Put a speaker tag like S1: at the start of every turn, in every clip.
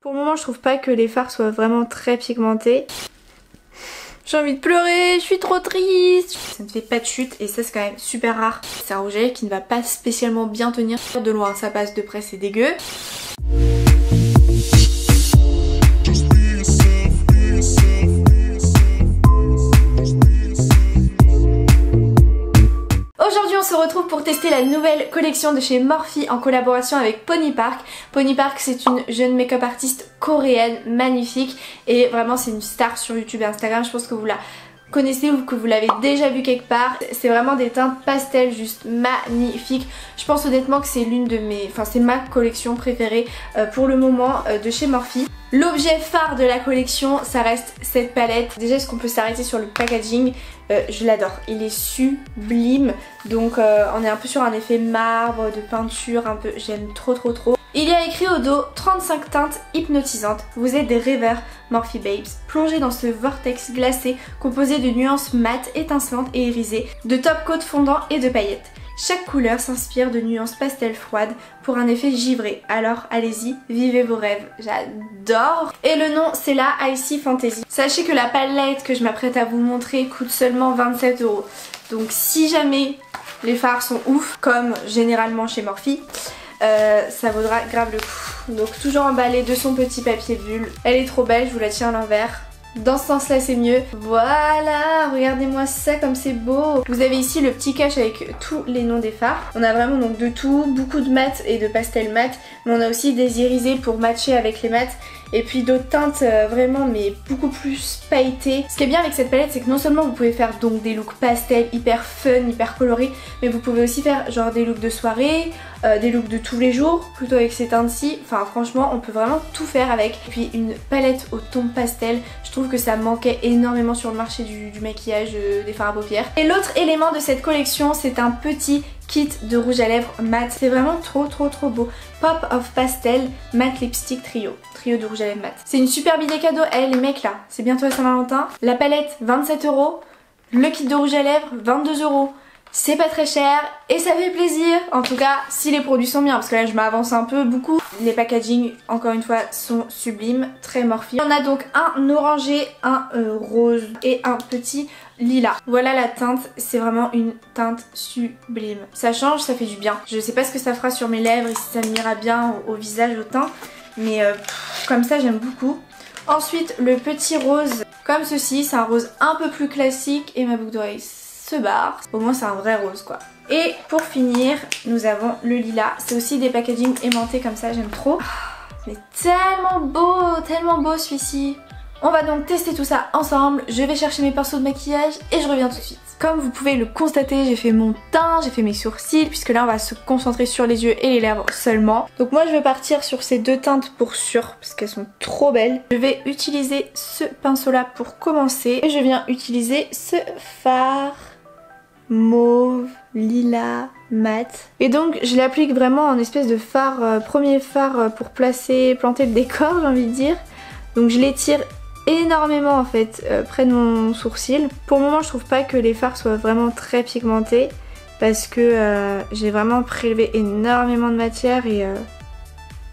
S1: Pour le moment je trouve pas que les fards soient vraiment très pigmentés. J'ai envie de pleurer, je suis trop triste. Ça ne fait pas de chute et ça c'est quand même super rare. C'est un rouge à lèvres qui ne va pas spécialement bien tenir. De loin ça passe, de près c'est dégueu. Aujourd'hui on se retrouve pour tester la nouvelle collection de chez Morphe en collaboration avec Pony Park. Pony Park c'est une jeune make-up artiste coréenne magnifique et vraiment c'est une star sur YouTube et Instagram. Je pense que vous la connaissez ou que vous l'avez déjà vu quelque part. C'est vraiment des teintes pastel juste magnifiques. Je pense honnêtement que c'est l'une de mes... Enfin c'est ma collection préférée pour le moment de chez Morphe. L'objet phare de la collection ça reste cette palette. Déjà est-ce qu'on peut s'arrêter sur le packaging? Je l'adore, il est sublime. Donc on est un peu sur un effet marbre, de peinture un peu, j'aime trop. Il y a écrit au dos 35 teintes hypnotisantes. Vous êtes des rêveurs Morphe Babes, plongés dans ce vortex glacé composé de nuances mates, étincelantes et irisées, de top coat fondant et de paillettes. Chaque couleur s'inspire de nuances pastel froides pour un effet givré. Alors allez-y, vivez vos rêves. J'adore. Et le nom c'est la Icy Fantasy. Sachez que la palette que je m'apprête à vous montrer coûte seulement 27 €. Donc si jamais les fards sont ouf, comme généralement chez Morphe, ça vaudra grave le coup. Donc toujours emballée de son petit papier bulle. Elle est trop belle, je vous la tiens à l'envers. Dans ce sens là c'est mieux. Voilà, regardez-moi ça comme c'est beau. Vous avez ici le petit cache avec tous les noms des fards. On a vraiment donc de tout, beaucoup de mat et de pastel mat. Mais on a aussi des irisés pour matcher avec les mats. Et puis d'autres teintes vraiment mais beaucoup plus pailletées. Ce qui est bien avec cette palette c'est que non seulement vous pouvez faire donc des looks pastel hyper fun, hyper colorés, mais vous pouvez aussi faire genre des looks de soirée, des looks de tous les jours plutôt avec ces teintes-ci. Enfin franchement on peut vraiment tout faire avec. Et puis une palette au ton pastel, je trouve que ça manquait énormément sur le marché du maquillage, des fards à paupières. Et l'autre élément de cette collection c'est un petit kit de rouge à lèvres mat. C'est vraiment trop beau. Pop of Pastel Matte Lipstick Trio de rouge à lèvres mat. C'est une super idée cadeau. Eh les mecs là, c'est bientôt à Saint-Valentin. La palette 27 €, le kit de rouge à lèvres 22 €. C'est pas très cher et ça fait plaisir. En tout cas si les produits sont bien, parce que là je m'avance un peu beaucoup. Les packaging encore une fois sont sublimes, très Morphe. On a donc un orangé, un rose et un petit lilas. Voilà la teinte, c'est vraiment une teinte sublime. Ça change, ça fait du bien. Je sais pas ce que ça fera sur mes lèvres et si ça m'ira bien au visage, au teint, mais comme ça j'aime beaucoup. Ensuite le petit rose comme ceci, c'est un rose un peu plus classique et ma boucle d'oreille se barre. Au moins c'est un vrai rose quoi. Et pour finir nous avons le lilas. C'est aussi des packaging aimantés comme ça, j'aime trop. Mais tellement beau celui-ci. On va donc tester tout ça ensemble. Je vais chercher mes pinceaux de maquillage et je reviens tout de suite. Comme vous pouvez le constater, j'ai fait mon teint, j'ai fait mes sourcils, puisque là on va se concentrer sur les yeux et les lèvres seulement. Donc moi je vais partir sur ces deux teintes pour sûr, parce qu'elles sont trop belles. Je vais utiliser ce pinceau là pour commencer. Et je viens utiliser ce fard mauve, lilas, mat. Et donc je l'applique vraiment en espèce de fard, premier fard pour planter le décor j'ai envie de dire. Donc je l'étire énormément en fait près de mon sourcil. Pour le moment je trouve pas que les fards soient vraiment très pigmentés parce que j'ai vraiment prélevé énormément de matière et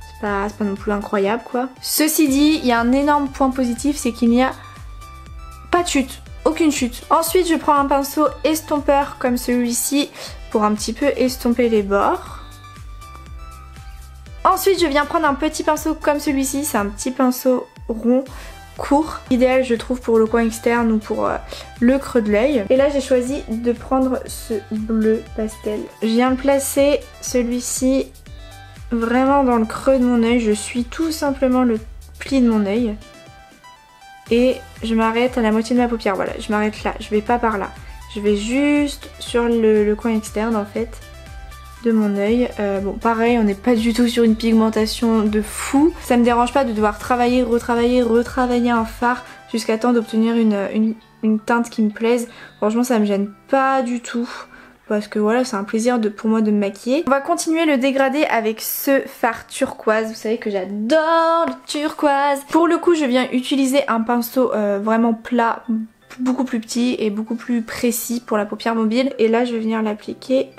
S1: c'est pas non plus incroyable quoi. Ceci dit, il y a un énorme point positif, c'est qu'il n'y a pas de chute. Aucune chute. Ensuite je prends un pinceau estompeur comme celui-ci pour un petit peu estomper les bords. Ensuite je viens prendre un petit pinceau comme celui-ci, c'est un petit pinceau rond, court, idéal je trouve pour le coin externe ou pour le creux de l'œil. Et là j'ai choisi de prendre ce bleu pastel. Je viens le placer celui-ci vraiment dans le creux de mon œil, je suis tout simplement le pli de mon œil. Et je m'arrête à la moitié de ma paupière, voilà, je m'arrête là, je vais pas par là. Je vais juste sur le coin externe en fait de mon œil. Bon pareil, on n'est pas du tout sur une pigmentation de fou. Ça me dérange pas de devoir travailler, retravailler un fard jusqu'à temps d'obtenir une teinte qui me plaise. Franchement ça me gêne pas du tout. Parce que voilà, c'est un plaisir pour moi de me maquiller. On va continuer le dégradé avec ce fard turquoise. Vous savez que j'adore le turquoise. Pour le coup, je viens utiliser un pinceau vraiment plat, beaucoup plus petit et beaucoup plus précis pour la paupière mobile. Et là, je vais venir l'appliquer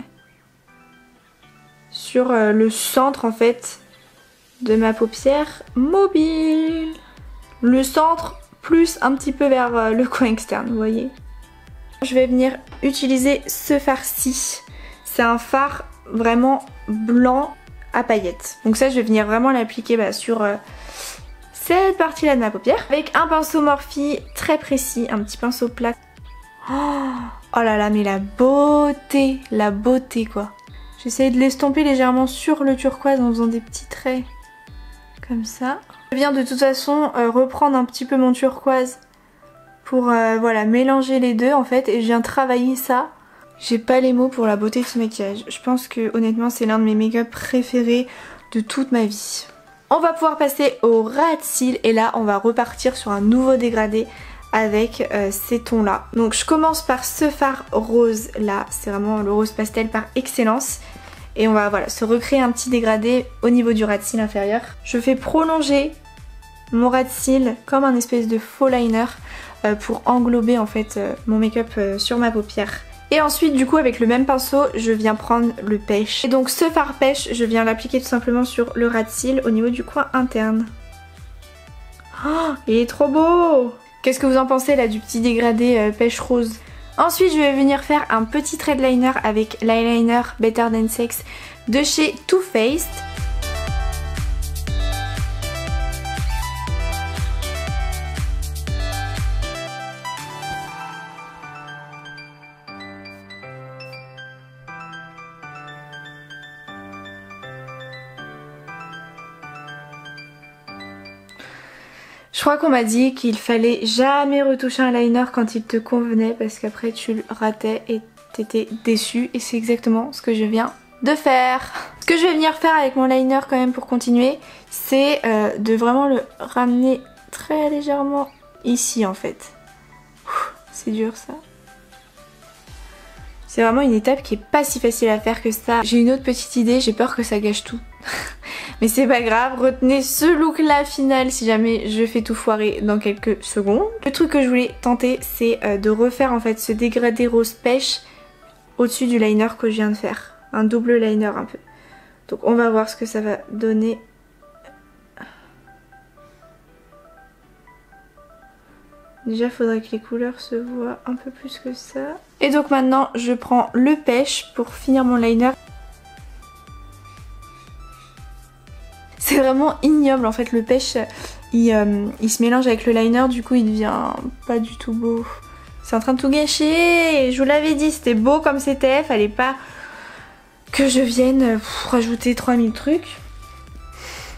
S1: sur le centre en fait de ma paupière mobile. Le centre plus un petit peu vers le coin externe, vous voyez. Je vais venir utiliser ce fard-ci. C'est un fard vraiment blanc à paillettes. Donc ça, je vais venir vraiment l'appliquer sur cette partie-là de ma paupière. Avec un pinceau Morphe très précis, un petit pinceau plat. Oh là là, mais la beauté quoi. J'essaie de l'estomper légèrement sur le turquoise en faisant des petits traits comme ça. Je viens de toute façon reprendre un petit peu mon turquoise pour voilà, mélanger les deux en fait, et je viens travailler ça. J'ai pas les mots pour la beauté de ce maquillage. Je pense que honnêtement c'est l'un de mes make-up préférés de toute ma vie. On va pouvoir passer au ras de cils et là on va repartir sur un nouveau dégradé avec ces tons là. Donc je commence par ce fard rose là, c'est vraiment le rose pastel par excellence. Et on va voilà, se recréer un petit dégradé au niveau du ras de cils inférieur. Je fais prolonger mon ras de cils comme un espèce de faux liner pour englober en fait mon make-up sur ma paupière. Et ensuite du coup avec le même pinceau je viens prendre le pêche. Et donc ce fard pêche je viens l'appliquer tout simplement sur le ras de cils au niveau du coin interne. Oh, il est trop beau! Qu'est-ce que vous en pensez là du petit dégradé pêche rose? Ensuite je vais venir faire un petit trait de liner avec l'eyeliner Better Than Sex de chez Too Faced. Je crois qu'on m'a dit qu'il fallait jamais retoucher un liner quand il te convenait parce qu'après tu le ratais et t'étais déçu, et c'est exactement ce que je viens de faire. Ce que je vais venir faire avec mon liner quand même pour continuer, c'est de vraiment le ramener très légèrement ici en fait. C'est dur ça. C'est vraiment une étape qui est pas si facile à faire que ça. J'ai une autre petite idée, j'ai peur que ça gâche tout. Mais c'est pas grave, retenez ce look là final si jamais je fais tout foirer dans quelques secondes. Le truc que je voulais tenter c'est de refaire en fait ce dégradé rose pêche au-dessus du liner que je viens de faire. Un double liner un peu. Donc on va voir ce que ça va donner. Déjà faudrait que les couleurs se voient un peu plus que ça. Et donc maintenant je prends le pêche pour finir mon liner. C'est vraiment ignoble en fait, le pêche il se mélange avec le liner, du coup il devient pas du tout beau. C'est en train de tout gâcher, je vous l'avais dit, c'était beau comme c'était, fallait pas que je vienne rajouter 3000 trucs.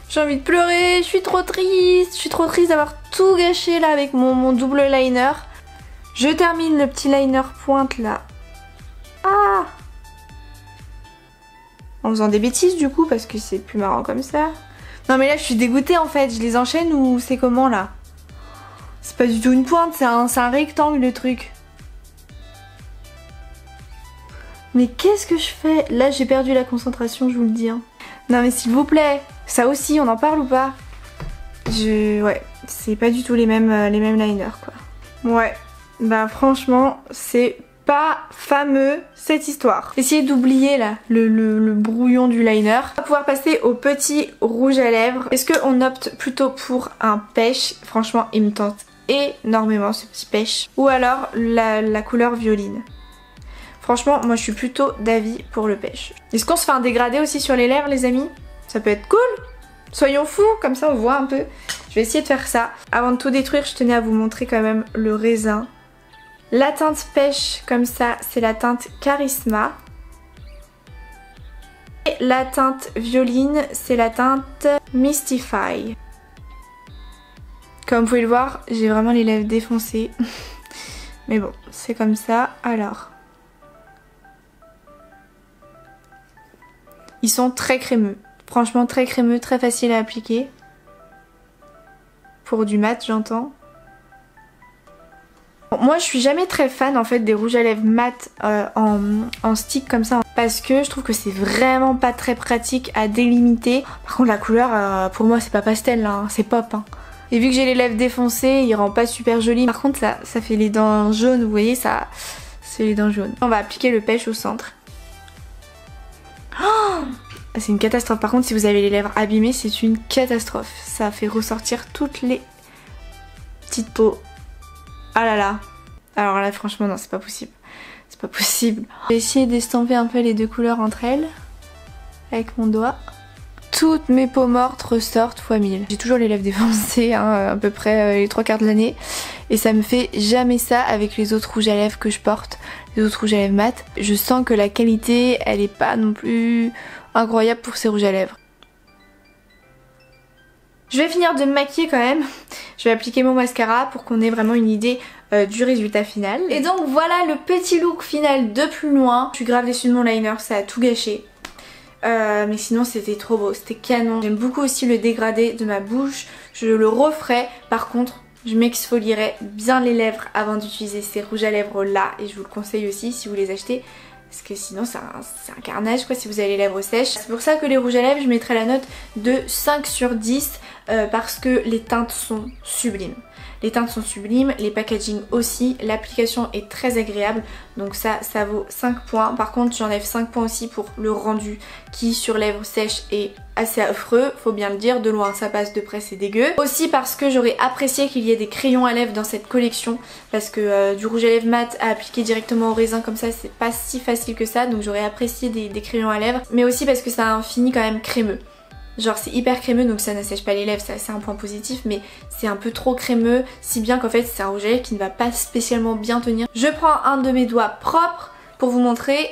S1: J'ai envie de pleurer, je suis trop triste d'avoir tout gâché là avec mon double liner. Je termine le petit liner pointe là. Ah! En faisant des bêtises du coup parce que c'est plus marrant comme ça. Non mais là je suis dégoûtée en fait, je les enchaîne ou c'est comment là? C'est pas du tout une pointe, c'est un rectangle le truc. Mais qu'est-ce que je fais? Là j'ai perdu la concentration, je vous le dis. Hein. Non mais s'il vous plaît, ça aussi on en parle ou pas? Ouais, c'est pas du tout les mêmes liners quoi. Ouais, bah franchement c'est pas fameux cette histoire. Essayez d'oublier là le brouillon du liner. On va pouvoir passer au petit rouge à lèvres. Est-ce qu'on opte plutôt pour un pêche? Franchement il me tente énormément ce petit pêche. Ou alors la couleur violine. Franchement moi je suis plutôt d'avis pour le pêche. Est-ce qu'on se fait un dégradé aussi sur les lèvres les amis? Ça peut être cool. Soyons fous, comme ça on voit un peu. Je vais essayer de faire ça. Avant de tout détruire je tenais à vous montrer quand même le raisin. La teinte pêche comme ça c'est la teinte Charisma. Et la teinte violine c'est la teinte Mystify. Comme vous pouvez le voir j'ai vraiment les lèvres défoncées. Mais bon c'est comme ça. Alors ils sont très crémeux. Franchement très crémeux, très facile à appliquer. Pour du mat j'entends. Moi je suis jamais très fan en fait des rouges à lèvres mat en stick comme ça parce que je trouve que c'est vraiment pas très pratique à délimiter. Par contre la couleur pour moi c'est pas pastel hein, c'est pop hein. Et vu que j'ai les lèvres défoncées il rend pas super joli. Par contre ça fait les dents jaunes, vous voyez ça c'est les dents jaunes. On va appliquer le pêche au centre. Oh C'est une catastrophe. Par contre si vous avez les lèvres abîmées c'est une catastrophe. Ça fait ressortir toutes les petites peaux. Ah là là. Alors là franchement non c'est pas possible. C'est pas possible. Je vais essayer d'estomper un peu les deux couleurs entre elles. Avec mon doigt. Toutes mes peaux mortes ressortent x 1000. J'ai toujours les lèvres défoncées hein, à peu près les 3/4 de l'année. Et ça me fait jamais ça avec les autres rouges à lèvres que je porte. Les autres rouges à lèvres mat. Je sens que la qualité elle est pas non plus incroyable pour ces rouges à lèvres. Je vais finir de me maquiller quand même. Je vais appliquer mon mascara pour qu'on ait vraiment une idée du résultat final. Et donc voilà le petit look final de plus loin. Je suis grave déçue de mon liner, ça a tout gâché. Mais sinon c'était trop beau, c'était canon. J'aime beaucoup aussi le dégradé de ma bouche. Je le referai. Par contre je m'exfolierai bien les lèvres avant d'utiliser ces rouges à lèvres là. Et je vous le conseille aussi si vous les achetez. Parce que sinon c'est un carnage quoi si vous avez les lèvres sèches. C'est pour ça que les rouges à lèvres je mettrai la note de 5 sur 10 parce que les teintes sont sublimes. Les teintes sont sublimes, les packaging aussi, l'application est très agréable donc ça vaut 5 points. Par contre j'enlève 5 points aussi pour le rendu qui sur lèvres sèches est assez affreux, faut bien le dire, de loin ça passe, de près c'est dégueu. Aussi parce que j'aurais apprécié qu'il y ait des crayons à lèvres dans cette collection parce que du rouge à lèvres mat à appliquer directement au raisin comme ça c'est pas si facile que ça donc j'aurais apprécié des crayons à lèvres mais aussi parce que ça a un fini quand même crémeux. Genre c'est hyper crémeux donc ça n'assèche pas les lèvres, ça c'est un point positif mais c'est un peu trop crémeux si bien qu'en fait c'est un rouge à lèvres qui ne va pas spécialement bien tenir. Je prends un de mes doigts propres pour vous montrer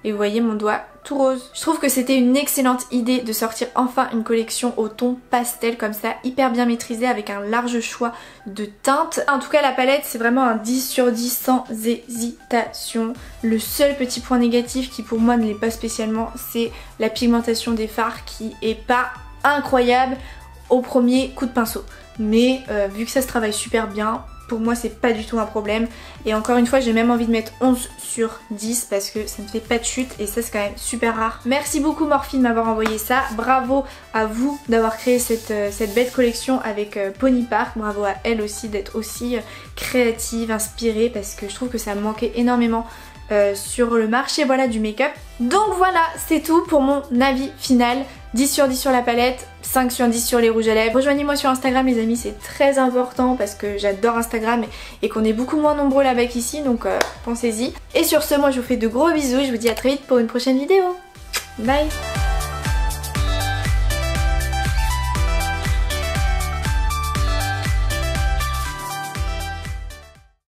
S1: et vous voyez mon doigt tout rose. Je trouve que c'était une excellente idée de sortir enfin une collection au ton pastel comme ça, hyper bien maîtrisée avec un large choix de teintes. En tout cas la palette c'est vraiment un 10 sur 10 sans hésitation. Le seul petit point négatif qui pour moi ne l'est pas spécialement c'est la pigmentation des fards qui est pas incroyable au premier coup de pinceau. Mais vu que ça se travaille super bien, pour moi c'est pas du tout un problème et encore une fois j'ai même envie de mettre 11 sur 10 parce que ça ne fait pas de chute et ça c'est quand même super rare. Merci beaucoup Morphe de m'avoir envoyé ça, bravo à vous d'avoir créé cette belle collection avec Pony Park, bravo à elle aussi d'être aussi créative, inspirée parce que je trouve que ça me manquait énormément sur le marché voilà du make-up. Donc voilà c'est tout pour mon avis final, 10 sur 10 sur la palette, 5 sur 10 sur les rouges à lèvres. Rejoignez-moi sur Instagram les amis, c'est très important parce que j'adore Instagram et qu'on est beaucoup moins nombreux là-bas qu'ici donc pensez-y. Et sur ce moi je vous fais de gros bisous et je vous dis à très vite pour une prochaine vidéo. Bye.